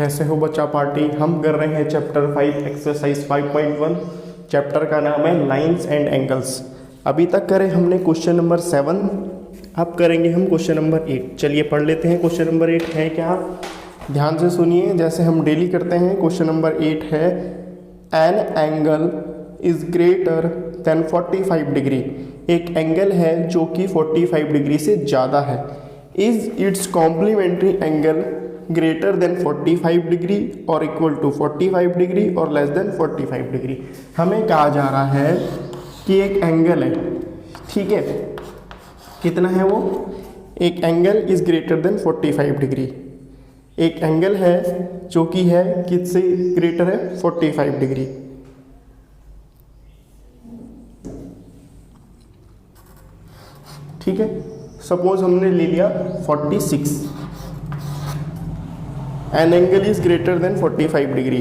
कैसे हो बच्चा पार्टी। हम कर रहे हैं चैप्टर 5 एक्सरसाइज 5.1। चैप्टर का नाम है लाइंस एंड एंगल्स। अभी तक करे हमने क्वेश्चन नंबर 7, अब करेंगे हम क्वेश्चन नंबर 8। चलिए पढ़ लेते हैं। क्वेश्चन नंबर 8 है क्या, ध्यान से सुनिए जैसे हम डेली करते हैं। क्वेश्चन नंबर 8 है an angle is greater than 45 degree. एक एंगल है जो कि 45 डिग्री से ज़्यादा है। Is its complementary angle greater than 45 degree और इक्वल टू 45 डिग्री और लेस देन 45 डिग्री। हमें कहा जा रहा है कि एक एंगल है, ठीक है, कितना है वो, एक angle is greater than 45 degree. एक एंगल है जो कि है किससे ग्रेटर है, 45 डिग्री। ठीक है, सपोज हमने ले लिया 46। N angle is greater than 45 degree.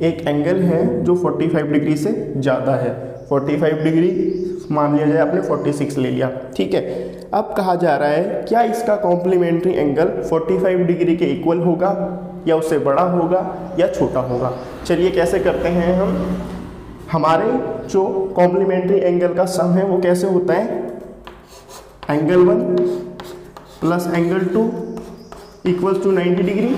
एक एंगल है जो 45 डिग्री से ज़्यादा है। 45 डिग्री मान लिया जाए, आपने 46 ले लिया, ठीक है। अब कहा जा रहा है क्या इसका कॉम्प्लीमेंट्री एंगल 45 डिग्री के इक्वल होगा या उससे बड़ा होगा या छोटा होगा। चलिए कैसे करते हैं हम। हमारे जो कॉम्प्लीमेंट्री एंगल का सम है वो कैसे होता है, angle 1 plus angle 2 equals to 90 degree.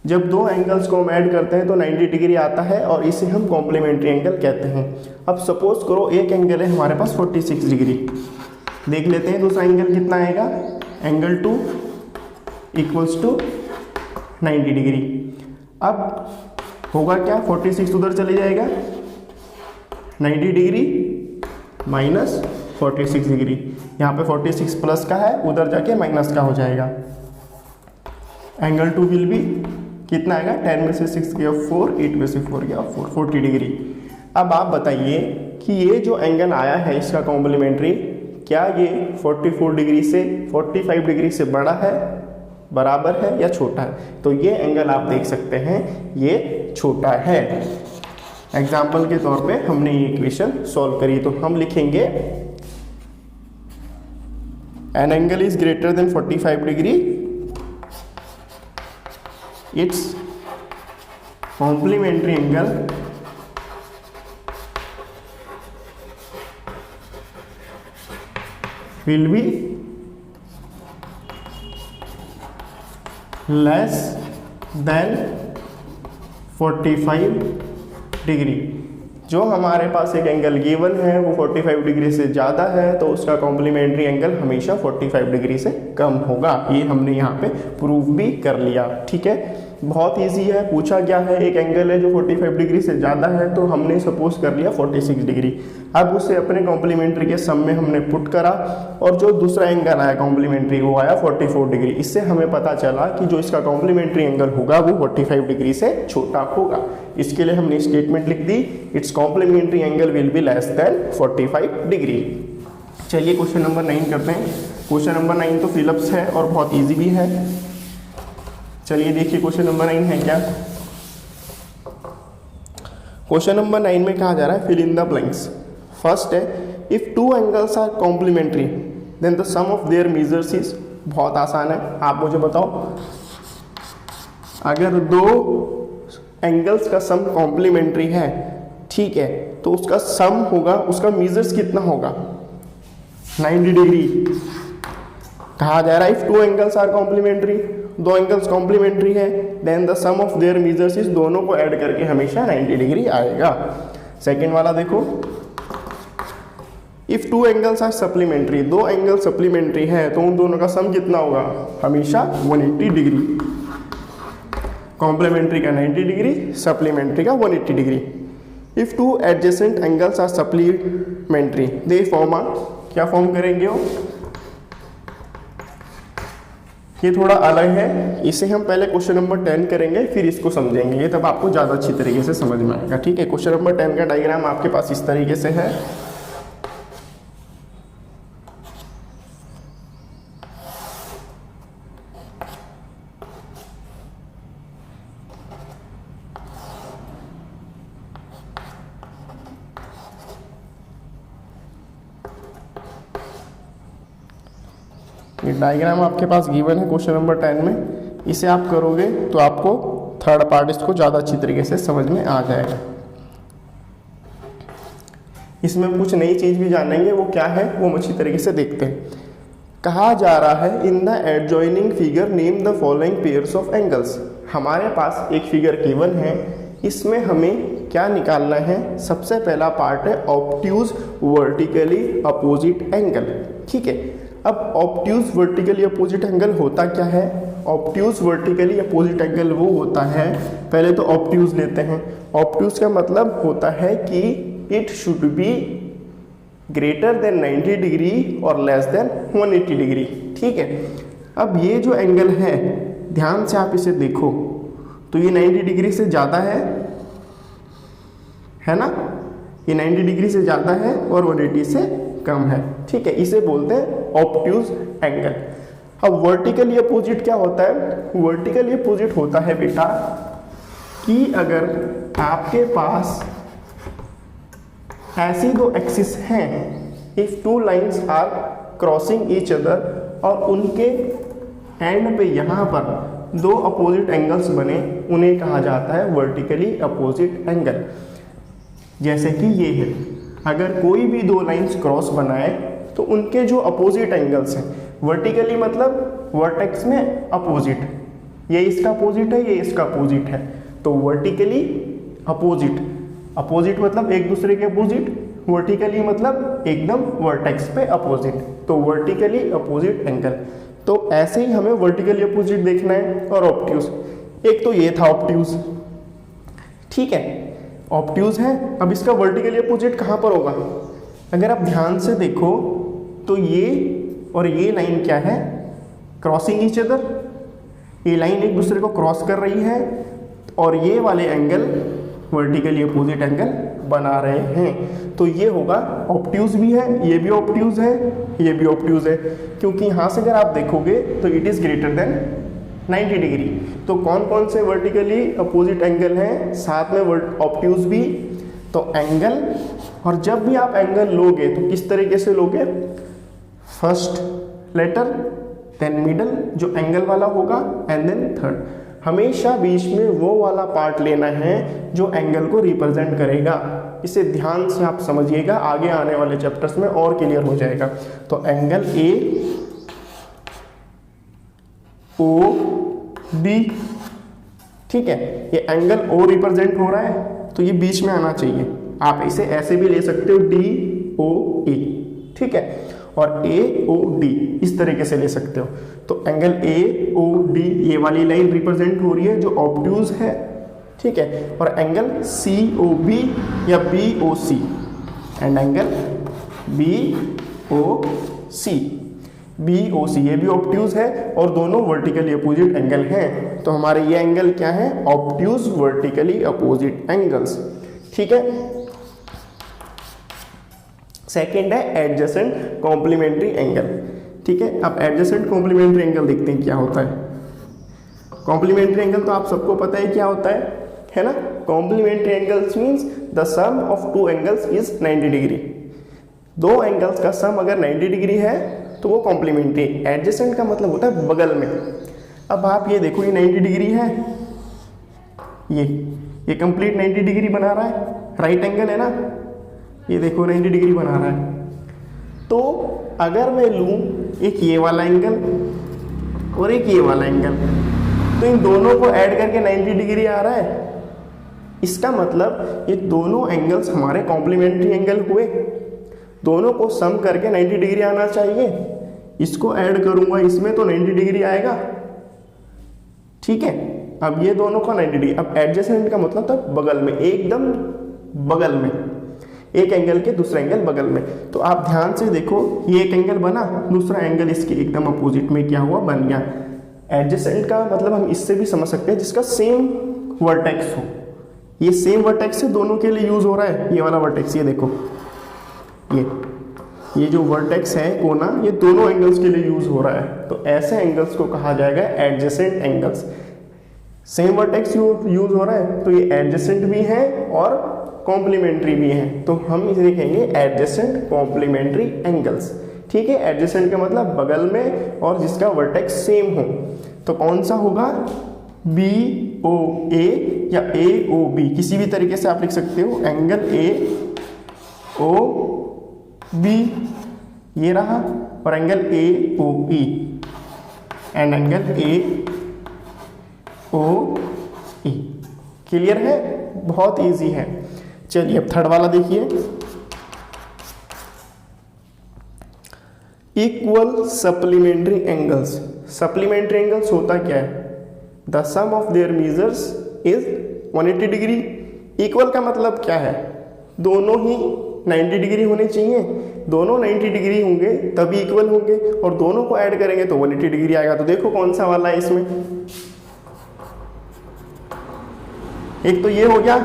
जब दो एंगल्स को हम ऐड करते हैं तो 90 डिग्री आता है और इसे हम कॉम्प्लीमेंट्री एंगल कहते हैं। अब सपोज करो एक एंगल है हमारे पास 46 डिग्री, देख लेते हैं दूसरा एंगल कितना आएगा, एंगल 2 इक्वल्स टू 90 डिग्री। अब होगा क्या, 46 उधर चले जाएगा, 90 डिग्री माइनस 46 डिग्री। यहाँ पे 46 प्लस का है, उधर जाके माइनस का हो जाएगा। एंगल 2 विल बी कितना आएगा, 10 में से 6 गया 4, 8 में से 4 गया 4, 40 डिग्री। अब आप बताइए कि ये जो एंगल आया है इसका कॉम्प्लीमेंट्री, क्या ये 44 डिग्री से 45 डिग्री से बड़ा है, बराबर है या छोटा है। तो ये एंगल आप देख सकते हैं ये छोटा है। एग्जाम्पल के तौर पे हमने ये इक्वेशन सॉल्व करी, तो हम लिखेंगे N angle is greater than 45 degree, its complementary angle will be less than 45 degree. जो हमारे पास एक एंगल गिवन है वो 45 डिग्री से ज़्यादा है तो उसका कॉम्प्लीमेंट्री एंगल हमेशा 45 डिग्री से कम होगा। ये हमने यहाँ पे प्रूव भी कर लिया, ठीक है। बहुत इजी है, पूछा गया है एक एंगल है जो 45 डिग्री से ज़्यादा है तो हमने सपोज कर लिया 46 डिग्री। अब उसे अपने कॉम्प्लीमेंट्री के सम में हमने पुट करा और जो दूसरा एंगल आया कॉम्प्लीमेंट्री वो आया 44 डिग्री। इससे हमें पता चला कि जो इसका कॉम्प्लीमेंट्री एंगल होगा वो 45 डिग्री से छोटा होगा। इसके लिए हमने स्टेटमेंट लिख दी, it's complementary angle will be less than 45 degree. चलिए क्वेश्चन नंबर 9 करते हैं। क्वेश्चन नंबर 9 तो फिलअप्स है और बहुत ईजी भी है। चलिए देखिए क्वेश्चन नंबर 9 है क्या। क्वेश्चन नंबर 9 में कहा जा रहा है fill in the blanks. First है if two angles are complementary then the sum of their measures is. बहुत आसान है, आप मुझे बताओ अगर दो एंगल्स का सम कॉम्प्लीमेंट्री है, ठीक है, तो उसका सम होगा, उसका मेजर्स कितना होगा, 90 डिग्री। कहा जा रहा है if two angles are complementary, दो एंगल्स कॉम्प्लीमेंट्री है, then the sum of their measures is, दोनों को ऐड करके हमेशा 90 डिग्री आएगा। सेकेंड वाला देखो, if two angles are supplementary, दो एंगल सप्लीमेंट्री है तो उन दोनों का सम कितना होगा, हमेशा 180 डिग्री। कॉम्प्लीमेंट्री का 90 डिग्री, सप्लीमेंट्री का 180 degree. If two adjacent angles are supplementary they form आ, क्या फॉर्म करेंगे वो, ये थोड़ा अलग है, इसे हम पहले क्वेश्चन नंबर 10 करेंगे फिर इसको समझेंगे, ये तब आपको ज़्यादा अच्छी तरीके से समझ में आएगा, ठीक है। क्वेश्चन नंबर 10 का डायग्राम आपके पास इस तरीके से है। ये डायग्राम आपके पास गिवन है क्वेश्चन नंबर 10 में। इसे आप करोगे तो आपको थर्ड पार्ट इसको ज़्यादा अच्छी तरीके से समझ में आ जाएगा। इसमें कुछ नई चीज़ भी जानेंगे, वो क्या है वो हम अच्छी तरीके से देखते हैं। कहा जा रहा है in the adjoining figure name the following pairs of angles. हमारे पास एक फिगर गिवन है, इसमें हमें क्या निकालना है। सबसे पहला पार्ट है ऑब्ट्यूज वर्टिकली अपोजिट एंगल। ठीक है, अब ऑब्ट्यूज वर्टिकली अपोजिट एंगल होता क्या है। ऑब्ट्यूज वर्टिकली अपोजिट एंगल वो होता है, पहले तो ऑब्ट्यूज लेते हैं। ऑब्ट्यूज का मतलब होता है कि it should be greater than 90 degree और लेस देन 180 डिग्री। ठीक है, अब ये जो एंगल है ध्यान से आप इसे देखो तो ये 90 डिग्री से ज़्यादा है ना, ये 90 डिग्री से ज़्यादा है और 180 से कम है। ठीक है, इसे बोलते हैं ऑब्ट्यूज एंगल। अब वर्टिकली अपोजिट क्या होता है। वर्टिकली अपोजिट होता है बेटा कि अगर आपके पास ऐसी दो एक्सिस हैं, if two lines are crossing each other, और उनके एंड पे यहाँ पर दो अपोजिट एंगल्स बने, उन्हें कहा जाता है वर्टिकली अपोजिट एंगल। जैसे कि ये है, अगर कोई भी दो लाइंस क्रॉस बनाए तो उनके जो अपोजिट एंगल्स हैं, वर्टिकली मतलब वर्टेक्स में अपोजिट, ये इसका अपोजिट है, ये इसका अपोजिट है, तो वर्टिकली अपोजिट, अपोजिट मतलब एक दूसरे के अपोजिट, वर्टिकली मतलब एकदम वर्टेक्स पे अपोजिट, तो वर्टिकली अपोजिट एंगल। तो ऐसे ही हमें वर्टिकली अपोजिट देखना है। और ऑब्ट्यूज, एक तो ये था ऑब्ट्यूज, ठीक है, ऑब्ट्यूज है। अब इसका वर्टिकली अपोजिट कहाँ पर होगा। अगर आप ध्यान से देखो तो ये और ये लाइन क्या है, क्रॉसिंग ईच अदर, ये लाइन एक दूसरे को क्रॉस कर रही है और ये वाले एंगल वर्टिकली अपोजिट एंगल बना रहे हैं, तो ये होगा ऑब्ट्यूज भी है, ये भी ऑब्ट्यूज है, ये भी ऑब्ट्यूज है, क्योंकि यहाँ से अगर आप देखोगे तो it is greater than 90 degree. तो कौन कौन से वर्टिकली अपोजिट एंगल हैं, साथ में ऑब्ट्यूज भी, तो एंगल। और जब भी आप एंगल लोगे तो किस तरीके से लोगे, फर्स्ट लेटर देन मिडल जो एंगल वाला होगा एंड देन थर्ड। हमेशा बीच में वो वाला पार्ट लेना है जो एंगल को रिप्रेजेंट करेगा। इसे ध्यान से आप समझिएगा, आगे आने वाले चैप्टर्स में और क्लियर हो जाएगा। तो एंगल ए ओ डी, ठीक है, ये एंगल ओ रिप्रेजेंट हो रहा है तो ये बीच में आना चाहिए। आप इसे ऐसे भी ले सकते हो डी ओ ए, ठीक है, और ए ओ डी इस तरीके से ले सकते हो। तो एंगल ए ओ डी ये वाली लाइन रिप्रेजेंट हो रही है जो ऑब्ट्यूज है, ठीक है, और एंगल सी ओ बी या B O C and angle B O C, B O C ये भी ऑब्ट्यूज है और दोनों वर्टिकली अपोजिट एंगल हैं। तो हमारे ये एंगल क्या है, ऑब्ट्यूज वर्टिकली अपोजिट एंगल्स, ठीक है। सेकेंड है एडजेसेंट कॉम्प्लीमेंट्री एंगल, ठीक है। अब एडजेसेंट कॉम्प्लीमेंट्री एंगल देखते हैं क्या होता है। कॉम्प्लीमेंट्री एंगल तो आप सबको पता है क्या होता है ना। Complementary angles means the sum of two angles is 90 degree. दो एंगल्स का सम अगर 90 डिग्री है तो वो कॉम्प्लीमेंट्री। एडजेसेंट का मतलब होता है बगल में। अब आप ये देखो, ये 90 डिग्री है, ये कंप्लीट 90 डिग्री बना रहा है, राइट एंगल है ना, ये देखो 90 डिग्री बना रहा है। तो अगर मैं लूँ एक ये वाला एंगल और एक ये वाला एंगल, तो इन दोनों को ऐड करके 90 डिग्री आ रहा है। इसका मतलब ये दोनों एंगल्स हमारे कॉम्प्लीमेंट्री एंगल हुए, दोनों को सम करके 90 डिग्री आना चाहिए। इसको ऐड करूंगा इसमें तो 90 डिग्री आएगा, ठीक है। अब ये दोनों का 90 डिग्री। अब एडजेसेंट का मतलब था बगल में, एकदम बगल में, एक एंगल के दूसरा एंगल बगल में। तो आप ध्यान से देखो, ये एक एंगल बना, दूसरा एंगल इसके एकदम अपोजिट में क्या हुआ, बन गया। एडजेसेंट का मतलब हम इससे भी समझ सकते हैं जिसका सेम वर्टेक्स हो। ये सेम वर्टेक्स है, दोनों के लिए यूज हो रहा है। ये वाला वर्टेक्स, ये देखो, ये जो वर्टेक्स है कोना, ये दोनों एंगल्स के लिए यूज हो रहा है। तो ऐसे एंगल्स को कहा जाएगा adjacent angles. Same vertex use हो रहा है तो ये एडजेसेंट भी है और कॉम्प्लीमेंट्री भी है, तो हम इसे लिखेंगे एडजेसेंट कॉम्प्लीमेंट्री एंगल्स, ठीक है। एडजेसेंट का मतलब बगल में और जिसका वर्टेक्स सेम हो। तो कौन सा होगा, बी ओ ए या ए ओ बी, किसी भी तरीके से आप लिख सकते हो। एंगल ए ओ बी ये रहा, और angle A O E and angle A O E. Clear है, बहुत इजी है। चलिए अब थर्ड वाला देखिए, equal supplementary angles. Supplementary angles होता क्या है, the sum of their measures is 180 degree. Equal का मतलब क्या है, दोनों ही 90 डिग्री होने चाहिए, दोनों 90 डिग्री होंगे तभी इक्वल होंगे, और दोनों को ऐड करेंगे तो 180 डिग्री आएगा। तो देखो कौन सा वाला है इसमें, एक तो ये हो गया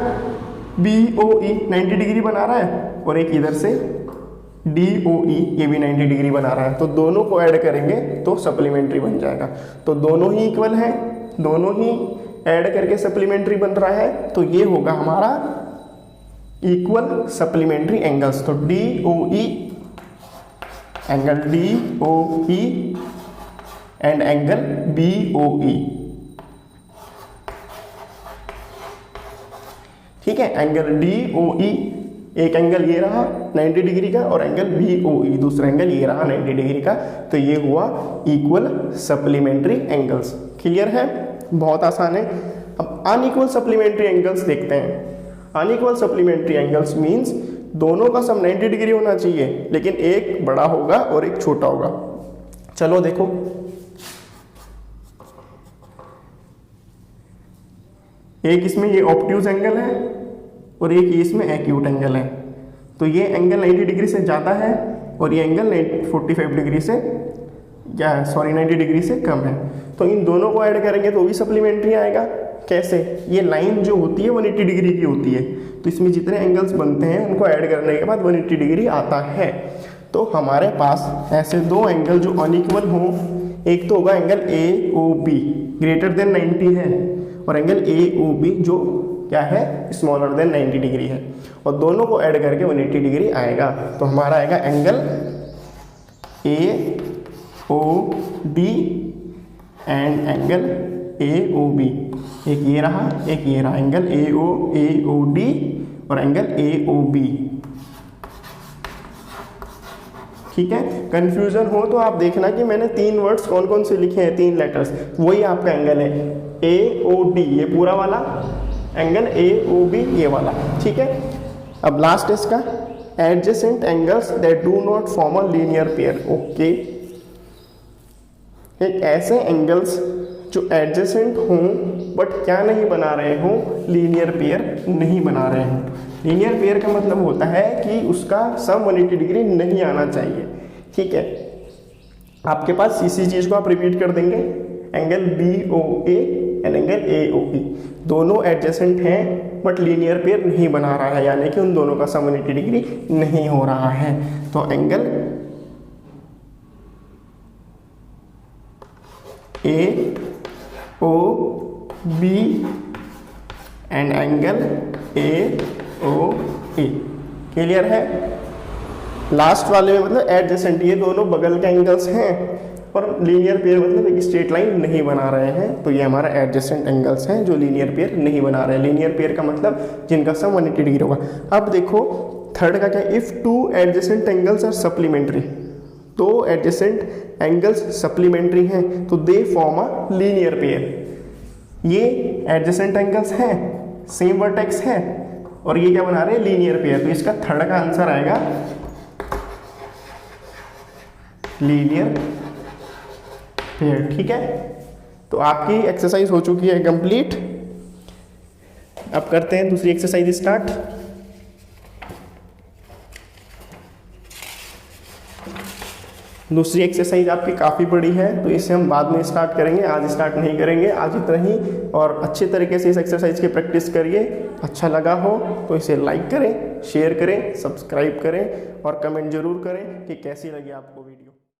बी ओ ई 90 डिग्री बना रहा है, और एक इधर से डी ओ ई ये भी 90 डिग्री बना रहा है। तो दोनों को ऐड करेंगे तो सप्लीमेंट्री बन जाएगा। तो दोनों ही इक्वल हैं, दोनों ही ऐड करके सप्लीमेंट्री बन रहा है, तो ये होगा हमारा इक्वल सप्लीमेंट्री एंगल्स। तो D O E, angle D O E and angle B O E. ठीक है, एंगल डी ओ ई, एक एंगल ये रहा 90 डिग्री का, और एंगल बी ओ ई दूसरा एंगल ये रहा 90 डिग्री का। तो ये हुआ इक्वल सप्लीमेंट्री एंगल्स। क्लियर है, बहुत आसान है। अब अनइक्वल सप्लीमेंट्री एंगल्स देखते हैं। अनइक्वल सप्लीमेंट्री एंगल्स मीन्स दोनों का सम 90 डिग्री होना चाहिए, लेकिन एक बड़ा होगा और एक छोटा होगा। चलो देखो, एक इसमें ये ऑब्ट्यूज एंगल है और एक ये इसमें एक्यूट एंगल है। तो ये एंगल 90 डिग्री से ज़्यादा है और ये एंगल 45 डिग्री से 90 डिग्री से कम है। तो इन दोनों को ऐड करेंगे तो भी सप्लीमेंट्री आएगा। कैसे, ये लाइन जो होती है 180 डिग्री की होती है, तो इसमें जितने एंगल्स बनते हैं उनको ऐड करने के बाद 180 डिग्री आता है। तो हमारे पास ऐसे दो एंगल जो अनइक्वल हों, एक तो होगा angle A O B greater than 90 है, और एंगल ए ओ बी जो क्या है, स्मॉलर देन 90 डिग्री है, और दोनों को ऐड करके 180 डिग्री आएगा। तो हमारा आएगा angle A O D and angle A O B. एक ये रहा, एक ये रहा, एंगल ए ओ डी और एंगल ए ओ बी। ठीक है, कंफ्यूजन हो तो आप देखना कि मैंने 3 वर्ड्स कौन कौन से लिखे हैं, 3 लेटर्स, वही आपका एंगल है। ए ओ डी ये पूरा वाला, एंगल ए ओ बी ये वाला। ठीक है, अब लास्ट इसका adjacent angles that do not form a linear pair. Okay, एक ऐसे एंगल्स जो एडजेसेंट हों बट क्या नहीं बना रहे हों, लीनियर पेयर नहीं बना रहे हों। लीनियर पेयर का मतलब होता है कि उसका सम 180 डिग्री नहीं आना चाहिए। ठीक है, आपके पास इसी चीज़ को आप रिपीट कर देंगे, angle B O A and angle A O E दोनों एडजेसेंट हैं बट लीनियर पेयर नहीं बना रहा है, यानी कि उन दोनों का सम 180 डिग्री नहीं हो रहा है। तो angle A O B and angle A O E. Clear है, लास्ट वाले में मतलब एडजेसेंट, ये दोनों बगल के एंगल्स हैं और लीनियर पेयर मतलब एक स्ट्रेट लाइन नहीं बना रहे हैं। तो ये हमारा एडजेसेंट एंगल्स हैं जो लीनियर पेयर नहीं बना रहे हैं। लीनियर पेयर का मतलब जिनका सम 180 डिग्री होगा। अब देखो थर्ड का क्या, if 2 adjacent angles are supplementary, 2 adjacent angles supplementary हैं तो they form a linear pair. ये एडजेसेंट एंगल्स हैं, सेम वर्टेक्स है, और ये क्या बना रहे हैं, लीनियर पेयर। तो इसका थर्ड का आंसर आएगा लीनियर पेयर। ठीक है, तो आपकी एक्सरसाइज हो चुकी है कंप्लीट। अब करते हैं दूसरी एक्सरसाइज स्टार्ट। दूसरी एक्सरसाइज आपकी काफ़ी बड़ी है तो इसे हम बाद में स्टार्ट करेंगे, आज स्टार्ट नहीं करेंगे। आज इतना ही, और अच्छे तरीके से इस एक्सरसाइज की प्रैक्टिस करिए। अच्छा लगा हो तो इसे लाइक करें, शेयर करें, सब्सक्राइब करें और कमेंट जरूर करें कि कैसी लगी आपको वीडियो।